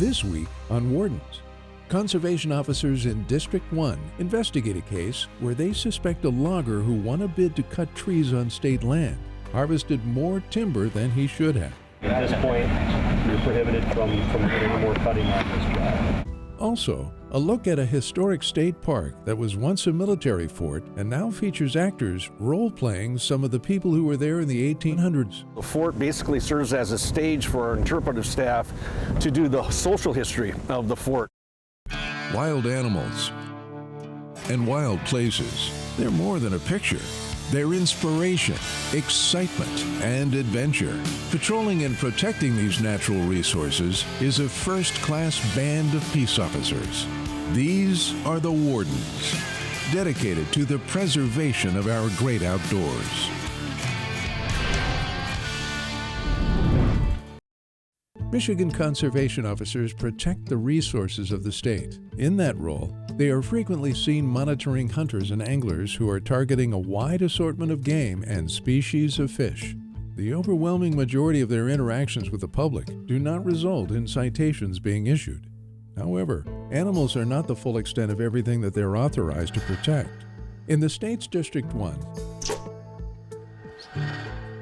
This week on Wardens, conservation officers in District 1 investigate a case where they suspect a logger who won a bid to cut trees on state land harvested more timber than he should have. At this point, you're prohibited from doing any more cutting on this job. Also, a look at a historic state park that was once a military fort and now features actors role-playing some of the people who were there in the 1800s. The fort basically serves as a stage for our interpretive staff to do the social history of the fort. Wild animals and wild places. They're more than a picture. They're inspiration, excitement, and adventure. Patrolling and protecting these natural resources is a first-class band of peace officers. These are the Wardens, dedicated to the preservation of our great outdoors. Michigan conservation officers protect the resources of the state. In that role, they are frequently seen monitoring hunters and anglers who are targeting a wide assortment of game and species of fish. The overwhelming majority of their interactions with the public do not result in citations being issued. However, animals are not the full extent of everything that they're authorized to protect. In the state's District 1,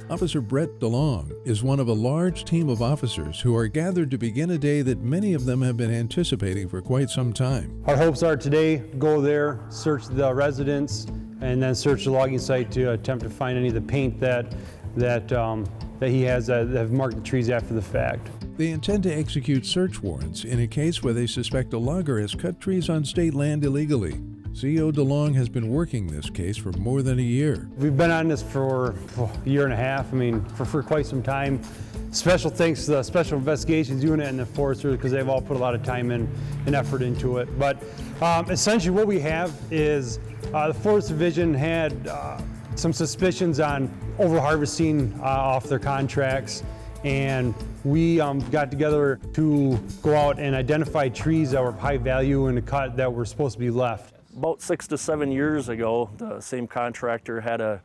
Officer Brett DeLong is one of a large team of officers who are gathered to begin a day that many of them have been anticipating for quite some time. Our hopes are today, go there, search the residence, and then search the logging site to attempt to find any of the paint that he has that have marked the trees after the fact. They intend to execute search warrants in a case where they suspect a logger has cut trees on state land illegally. CO DeLong has been working this case for more than a year. We've been on this for a year and a half, for quite some time. Special thanks to the Special Investigations Unit and the foresters because they've all put a lot of time and effort into it. But essentially what we have is the Forest Division had some suspicions on over-harvesting off their contracts, and we got together to go out and identify trees that were of high value and a cut that were supposed to be left. About 6 to 7 years ago, the same contractor had a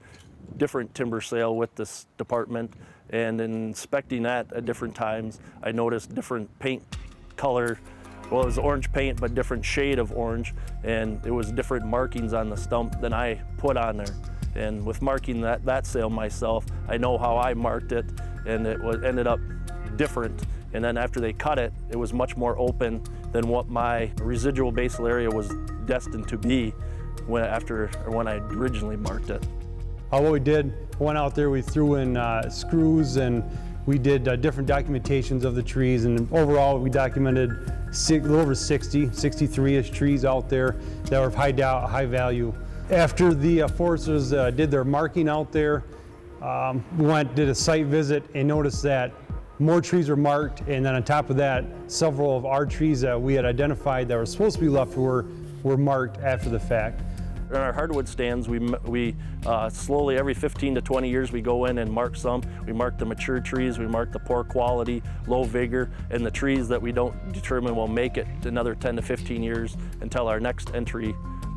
different timber sale with this department, and in inspecting that at different times, I noticed different paint color. Well, it was orange paint, but different shade of orange, and it was different markings on the stump than I put on there. And with marking that sale myself, I know how I marked it, and it ended up different. And then after they cut it, it was much more open than what my residual basal area was destined to be when I originally marked it. What we did, went out there, we threw in screws, and we did different documentations of the trees, and overall we documented a little over 63-ish trees out there that were of high value. After the foresters did their marking out there, we did a site visit and noticed that more trees were marked, and then on top of that, several of our trees that we had identified that were supposed to be left were marked after the fact. In our hardwood stands, we slowly, every 15 to 20 years, we go in and mark some. We mark the mature trees, we mark the poor quality, low vigor, and the trees that we don't determine will make it another 10 to 15 years until our next entry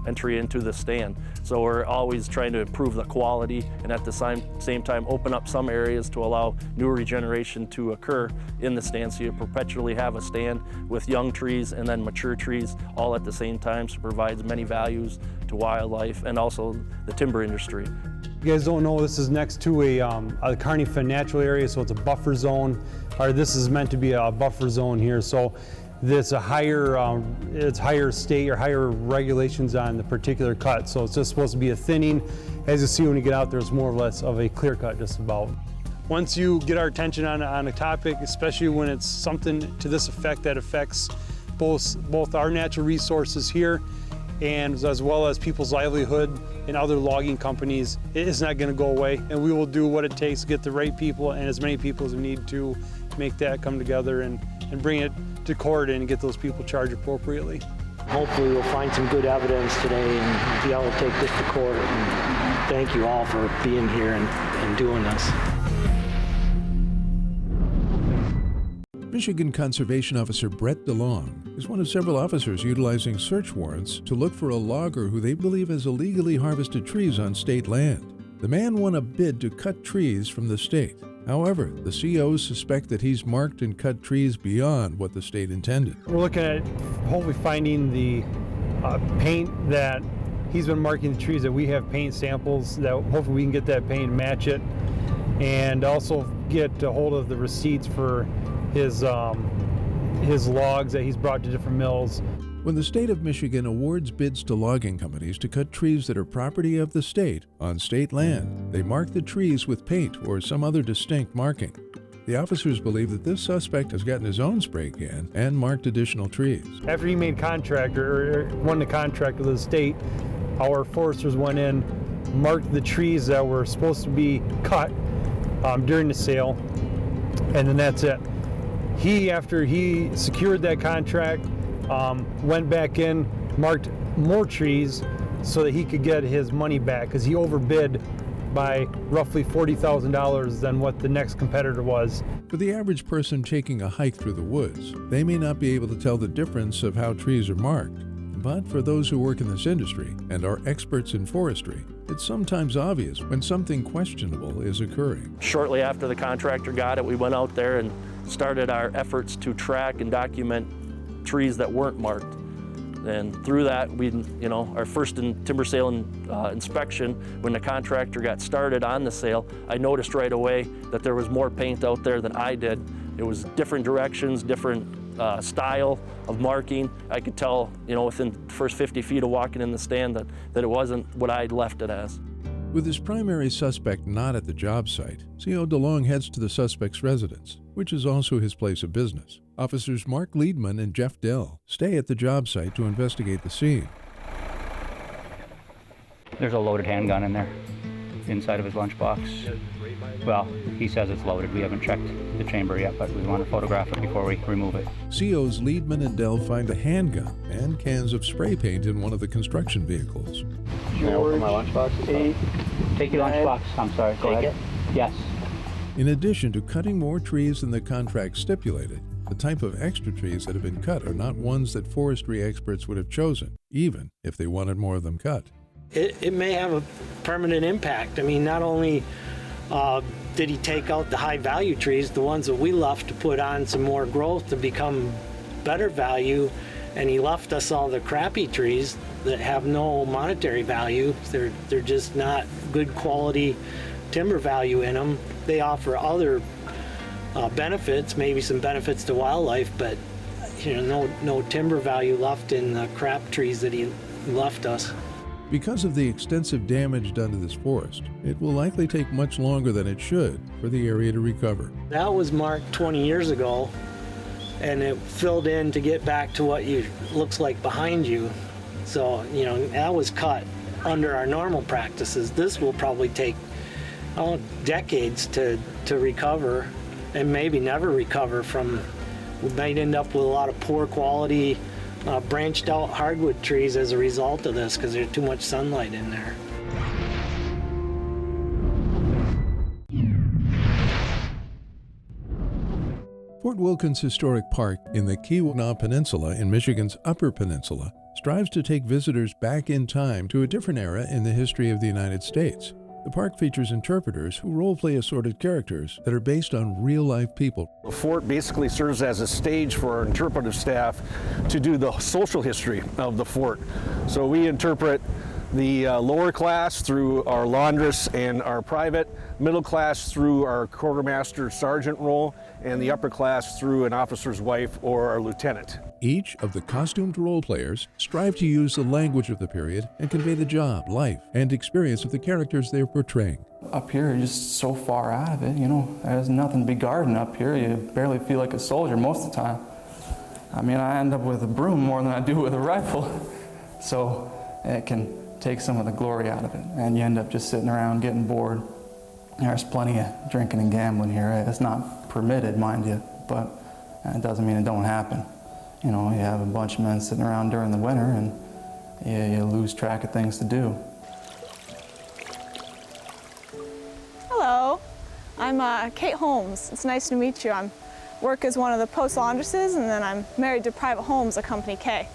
into the stand. So we're always trying to improve the quality and at the same time open up some areas to allow new regeneration to occur in the stand, so you perpetually have a stand with young trees and then mature trees all at the same time, so it provides many values to wildlife and also the timber industry. You guys don't know, this is next to a Carney natural area, so it's a buffer zone, or this is meant to be a buffer zone here. So it's higher state or higher regulations on the particular cut. So it's just supposed to be a thinning. As you see when you get out there, it's more or less of a clear cut just about. Once you get our attention on a topic, especially when it's something to this effect that affects both our natural resources here and as well as people's livelihood and other logging companies, it is not going to go away, and we will do what it takes to get the right people and as many people as we need to make that come together and bring it to court and get those people charged appropriately. Hopefully we'll find some good evidence today and be able to take this to court. And thank you all for being here and doing this. Michigan Conservation Officer Brett DeLong is one of several officers utilizing search warrants to look for a logger who they believe has illegally harvested trees on state land. The man won a bid to cut trees from the state. However, the COs suspect that he's marked and cut trees beyond what the state intended. We're looking at hopefully finding the paint that he's been marking the trees, that we have paint samples that hopefully we can get that paint and match it, and also get a hold of the receipts for his logs that he's brought to different mills. When the state of Michigan awards bids to logging companies to cut trees that are property of the state on state land, they mark the trees with paint or some other distinct marking. The officers believe that this suspect has gotten his own spray can and marked additional trees. After he made contractor, or won the contract with the state, our foresters went in, marked the trees that were supposed to be cut during the sale, and then that's it. After he secured that contract, went back in, marked more trees so that he could get his money back, because he overbid by roughly $40,000 than what the next competitor was. For the average person taking a hike through the woods, they may not be able to tell the difference of how trees are marked. But for those who work in this industry and are experts in forestry, it's sometimes obvious when something questionable is occurring. Shortly after the contractor got it, we went out there and started our efforts to track and document trees that weren't marked. And through that, our first timber sale inspection, when the contractor got started on the sale, I noticed right away that there was more paint out there than I did. It was different directions, different style of marking. I could tell, within the first 50 feet of walking in the stand that it wasn't what I'd left it as. With his primary suspect not at the job site, CO DeLong heads to the suspect's residence, which is also his place of business. Officers Mark Liedman and Jeff Dell stay at the job site to investigate the scene. There's a loaded handgun in there, inside of his lunchbox. Well, he says it's loaded. We haven't checked the chamber yet, but we want to photograph it before we remove it. COs Liedman and Dell find a handgun and cans of spray paint in one of the construction vehicles. Can I open my lunchbox? 8. Take your lunchbox. I'm sorry. Go ahead. Yes. In addition to cutting more trees than the contract stipulated, the type of extra trees that have been cut are not ones that forestry experts would have chosen, even if they wanted more of them cut. It may have a permanent impact. I mean, not only did he take out the high value trees, the ones that we left to put on some more growth to become better value, and he left us all the crappy trees that have no monetary value. They're just not good quality timber value in them. They offer other benefits, maybe some benefits to wildlife, but no timber value left in the crap trees that he left us. Because of the extensive damage done to this forest, it will likely take much longer than it should for the area to recover. That was marked 20 years ago, and it filled in to get back to what looks like behind you. So, that was cut under our normal practices. This will probably take decades to recover, and maybe never recover from. We might end up with a lot of poor quality branched out hardwood trees as a result of this, because there's too much sunlight in there. Fort Wilkins Historic Park in the Keweenaw Peninsula in Michigan's Upper Peninsula strives to take visitors back in time to a different era in the history of the United States. The park features interpreters who role-play assorted characters that are based on real-life people. The fort basically serves as a stage for our interpretive staff to do the social history of the fort. So we interpret the lower class through our laundress and our private, middle class through our quartermaster sergeant role, and the upper class through an officer's wife or our lieutenant. Each of the costumed role players strive to use the language of the period and convey the job, life, and experience of the characters they're portraying. Up here, you're just so far out of it, There's nothing to be guarding up here. You barely feel like a soldier most of the time. I mean, I end up with a broom more than I do with a rifle. So it can take some of the glory out of it, and you end up just sitting around getting bored. There's plenty of drinking and gambling here. It's not permitted, mind you, but it doesn't mean it don't happen. You have a bunch of men sitting around during the winter, and you lose track of things to do. Hello, I'm Kate Holmes. It's nice to meet you. I work as one of the post laundresses, and then I'm married to Private Holmes of Company K.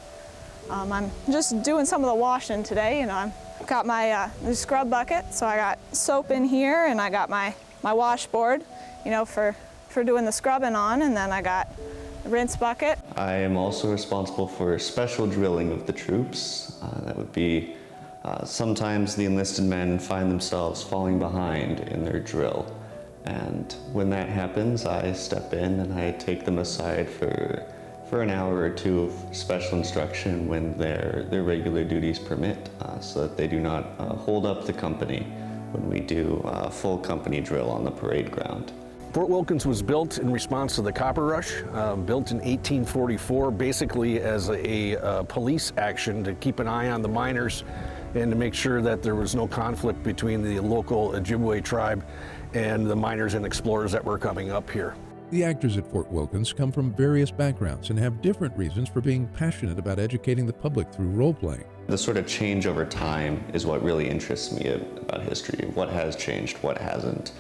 I'm just doing some of the washing today. I've got my scrub bucket, so I got soap in here, and I got my washboard, for doing the scrubbing on, and then I got the rinse bucket. I am also responsible for special drilling of the troops. That would be sometimes the enlisted men find themselves falling behind in their drill. And when that happens, I step in and I take them aside for an hour or two of special instruction when their regular duties permit, so that they do not hold up the company when we do a full company drill on the parade ground. Fort Wilkins was built in response to the copper rush, built in 1844, basically as a police action to keep an eye on the miners and to make sure that there was no conflict between the local Ojibwe tribe and the miners and explorers that were coming up here. The actors at Fort Wilkins come from various backgrounds and have different reasons for being passionate about educating the public through role-playing. The sort of change over time is what really interests me about history. What has changed, what hasn't.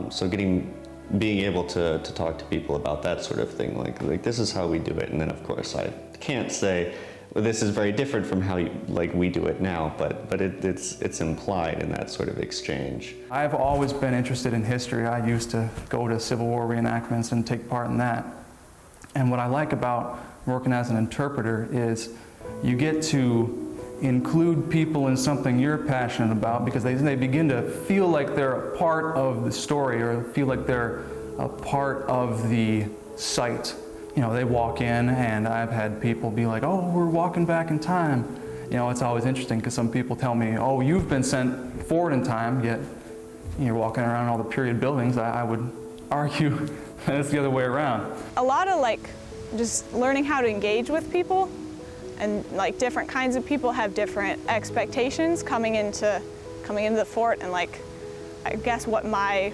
So being able to talk to people about that sort of thing, like this is how we do it, and then of course I can't say, well, this is very different from how we do it now, but it's implied in that sort of exchange. I've always been interested in history. I used to go to Civil War reenactments and take part in that. And what I like about working as an interpreter is you get to include people in something you're passionate about, because they begin to feel like they're a part of the story, or feel like they're a part of the site. They walk in, and I've had people be like, oh, we're walking back in time. It's always interesting because some people tell me, oh, you've been sent forward in time, yet you're walking around all the period buildings. I would argue that it's the other way around. A lot of just learning how to engage with people, and different kinds of people have different expectations coming into the fort, and I guess what my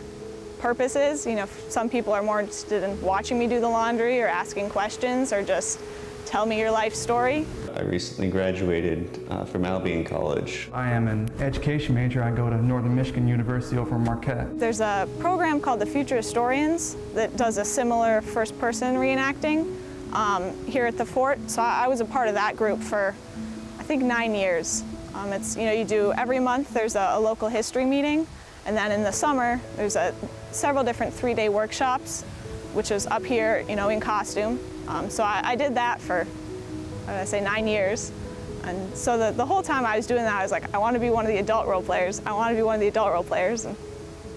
purpose is. Some people are more interested in watching me do the laundry or asking questions or just tell me your life story. I recently graduated from Albion College. I am an education major. I go to Northern Michigan University over in Marquette. There's a program called the Future Historians that does a similar first-person reenacting here at the fort. So I was a part of that group for, I think, 9 years. You do every month there's a local history meeting, and then in the summer there's several different 3-day workshops, which is up here, in costume. So I did that for, 9 years. And so the whole time I was doing that, I was like, I want to be one of the adult role players. I want to be one of the adult role players. And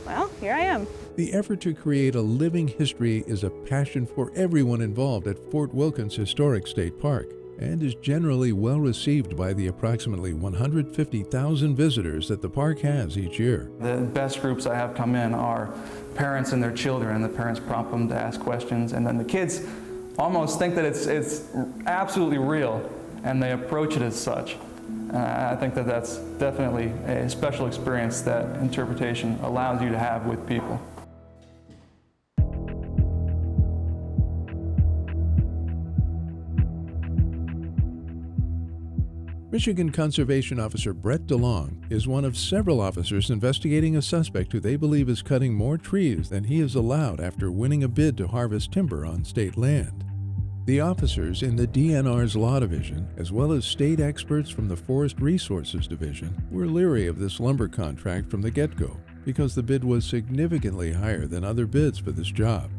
well, here I am. The effort to create a living history is a passion for everyone involved at Fort Wilkins Historic State Park, and is generally well received by the approximately 150,000 visitors that the park has each year. The best groups I have come in are parents and their children, and the parents prompt them to ask questions, and then the kids almost think that it's absolutely real, and they approach it as such. I think that that's definitely a special experience that interpretation allows you to have with people. Michigan Conservation Officer Brett DeLong is one of several officers investigating a suspect who they believe is cutting more trees than he is allowed after winning a bid to harvest timber on state land. The officers in the DNR's Law Division, as well as state experts from the Forest Resources Division, were leery of this lumber contract from the get-go because the bid was significantly higher than other bids for this job.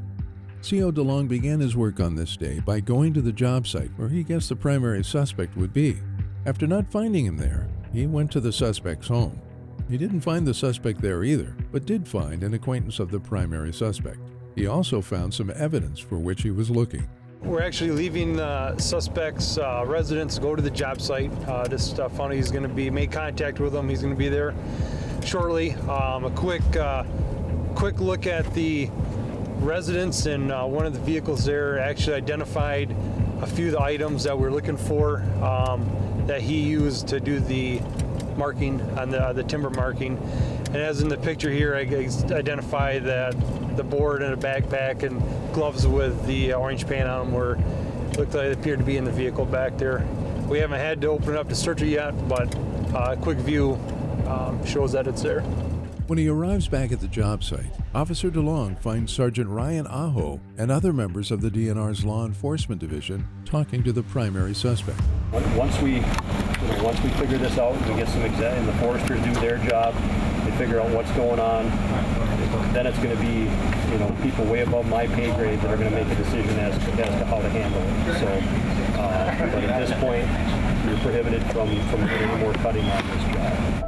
CO DeLong began his work on this day by going to the job site where he guessed the primary suspect would be. After not finding him there, he went to the suspect's home. He didn't find the suspect there either, but did find an acquaintance of the primary suspect. He also found some evidence for which he was looking. We're actually leaving the suspect's residence to go to the job site. Just found he's going to make contact with him. He's going to be there shortly. A quick look at the residence, and one of the vehicles there actually identified a few of the items that we're looking for that he used to do the marking on the timber marking. And as in the picture here, I identify that the board and a backpack and gloves with the orange paint on them looked like they appeared to be in the vehicle back there. We haven't had to open it up to search it yet, but a quick view shows that it's there. When he arrives back at the job site, Officer DeLong finds Sergeant Ryan Aho and other members of the DNR's Law Enforcement Division talking to the primary suspect. Once we figure this out, we get some and the foresters do their job, they figure out what's going on. Then it's going to be, you know, people way above my pay grade that are going to make a decision as to how to handle it. So, but at this point, you're prohibited from doing any more cutting on this job.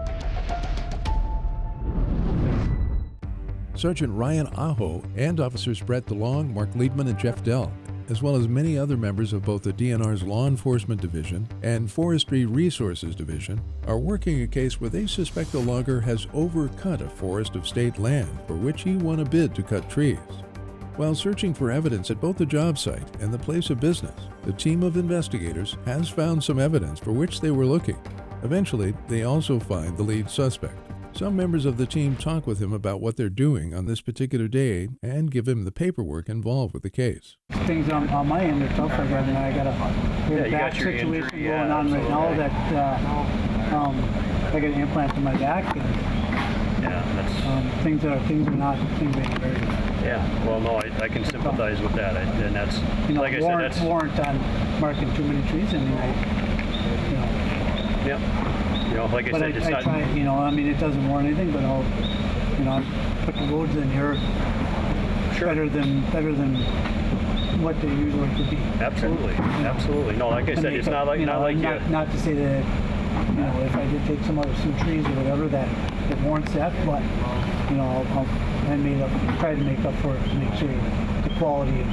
Sergeant Ryan Aho and Officers Brett DeLong, Mark Liebman, and Jeff Dell, as well as many other members of both the DNR's Law Enforcement Division and Forestry Resources Division, are working a case where they suspect the logger has overcut a forest of state land for which he won a bid to cut trees. While searching for evidence at both the job site and the place of business, the team of investigators has found some evidence for which they were looking. Eventually, they also find the lead suspect. Some members of the team talk with him about what they're doing on this particular day and give him the paperwork involved with the case. Things on my end are tough. I got a back situation going on right now that I got an implant in my back. And, things are not very good. Yeah, well, no, I can sympathize with that, and that's, you know, like I said, that's warrant on marking too many trees. I mean, yeah. You know, like I said, it's not. Try, you know, I mean, it doesn't warrant anything, but I'll, you know, put the roads in here better than what they usually could be. Absolutely, absolutely. No, like I said, it's not like not to say that, you know, if I did take some trees or whatever that warrants that, but you know, I'll try to make up for it to make sure the quality of,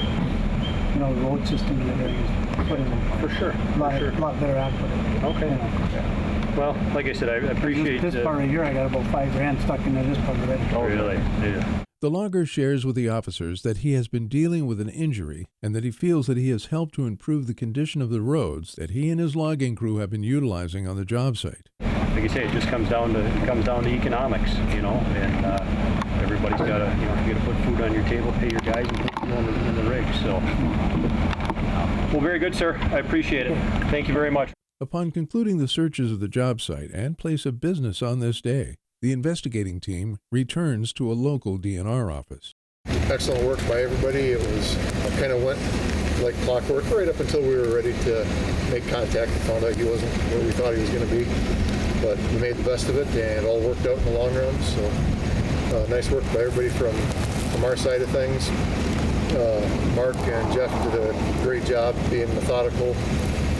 you know, the road system in the area is put in for sure. A lot better output. Okay. You know. Well, like I said, I appreciate this part right here. I got about $5,000 stuck into this part already. Oh, really? Yeah. The logger shares with the officers that he has been dealing with an injury and that he feels that he has helped to improve the condition of the roads that he and his logging crew have been utilizing on the job site. Like I say, it just comes down to economics, you know, and everybody's got to, you know, you got to put food on your table, pay your guys, and put them in the rig. So, well, very good, sir. I appreciate it. Thank you very much. Upon concluding the searches of the job site and place of business on this day, the investigating team returns to a local DNR office. Excellent work by everybody. It kind of went like clockwork right up until we were ready to make contact and found out he wasn't where we thought he was going to be. But we made the best of it and it all worked out in the long run. So nice work by everybody from our side of things. Mark and Jeff did a great job being methodical,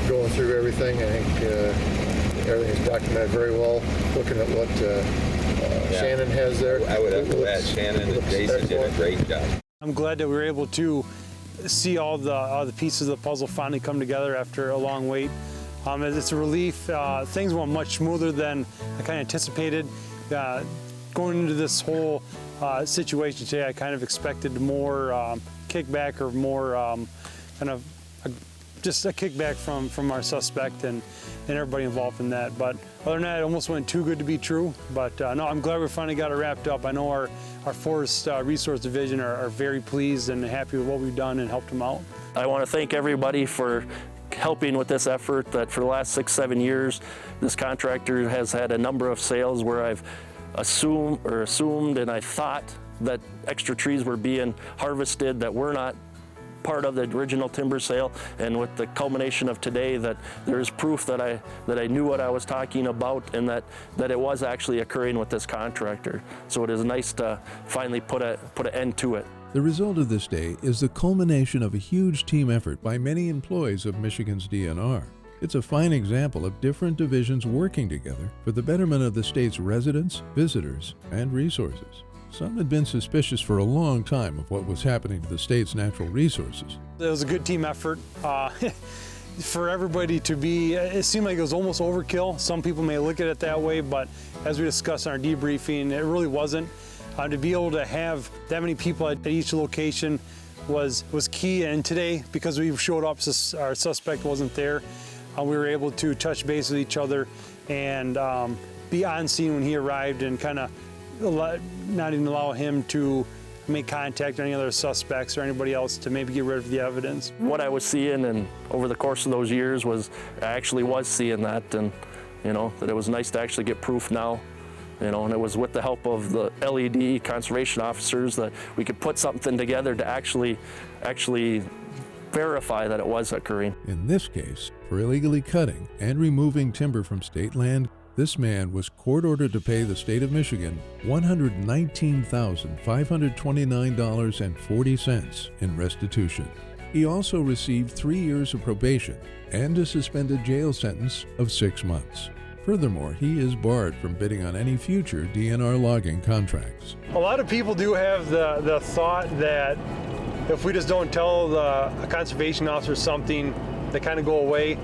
going through everything. I think everything is documented very well. Looking at what Shannon has there. I would echo that. Shannon and Jason did a great job. I'm glad that we were able to see all the pieces of the puzzle finally come together after a long wait. It's a relief. Things went much smoother than I kind of anticipated. Going into this whole situation today, I kind of expected more kickback or more kind of just a kickback from our suspect and everybody involved in that. But other than that, it almost went too good to be true. But no, I'm glad we finally got it wrapped up. I know our Forest Resource Division are very pleased and happy with what we've done and helped them out. I want to thank everybody for helping with this effort. That for the last 6-7 years, this contractor has had a number of sales where I've assumed and I thought that extra trees were being harvested that were not part of the original timber sale, and with the culmination of today, that there is proof that I knew what I was talking about and that it was actually occurring with this contractor. So it is nice to finally put an end to it. The result of this day is the culmination of a huge team effort by many employees of Michigan's DNR. It's a fine example of different divisions working together for the betterment of the state's residents, visitors, and resources. Some had been suspicious for a long time of what was happening to the state's natural resources. It was a good team effort. For everybody to be, it seemed like it was almost overkill. Some people may look at it that way, but as we discussed in our debriefing, it really wasn't. To be able to have that many people at each location was key. And today, because we showed up, our suspect wasn't there, we were able to touch base with each other and be on scene when he arrived and kind of not even allow him to make contact with any other suspects or anybody else to maybe get rid of the evidence. What I was seeing, and over the course of those years, I actually was seeing that, and you know, that it was nice to actually get proof now. You know, and it was with the help of the LED conservation officers that we could put something together to actually verify that it was occurring. In this case, for illegally cutting and removing timber from state land, This man was court-ordered to pay the state of Michigan $119,529.40 in restitution. He also received 3 years of probation and a suspended jail sentence of 6 months. Furthermore, he is barred from bidding on any future DNR logging contracts. A lot of people do have the thought that if we just don't tell the conservation officer something, they kind of go away.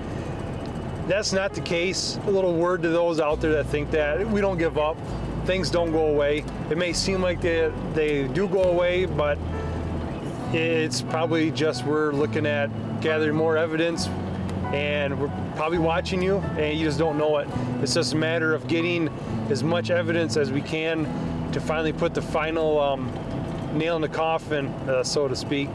That's not the case. A little word to those out there that think that we don't give up. Things don't go away. It may seem like they do go away, but it's probably just we're looking at gathering more evidence, and we're probably watching you, and you just don't know it. It's just a matter of getting as much evidence as we can to finally put the final nail in the coffin, so to speak.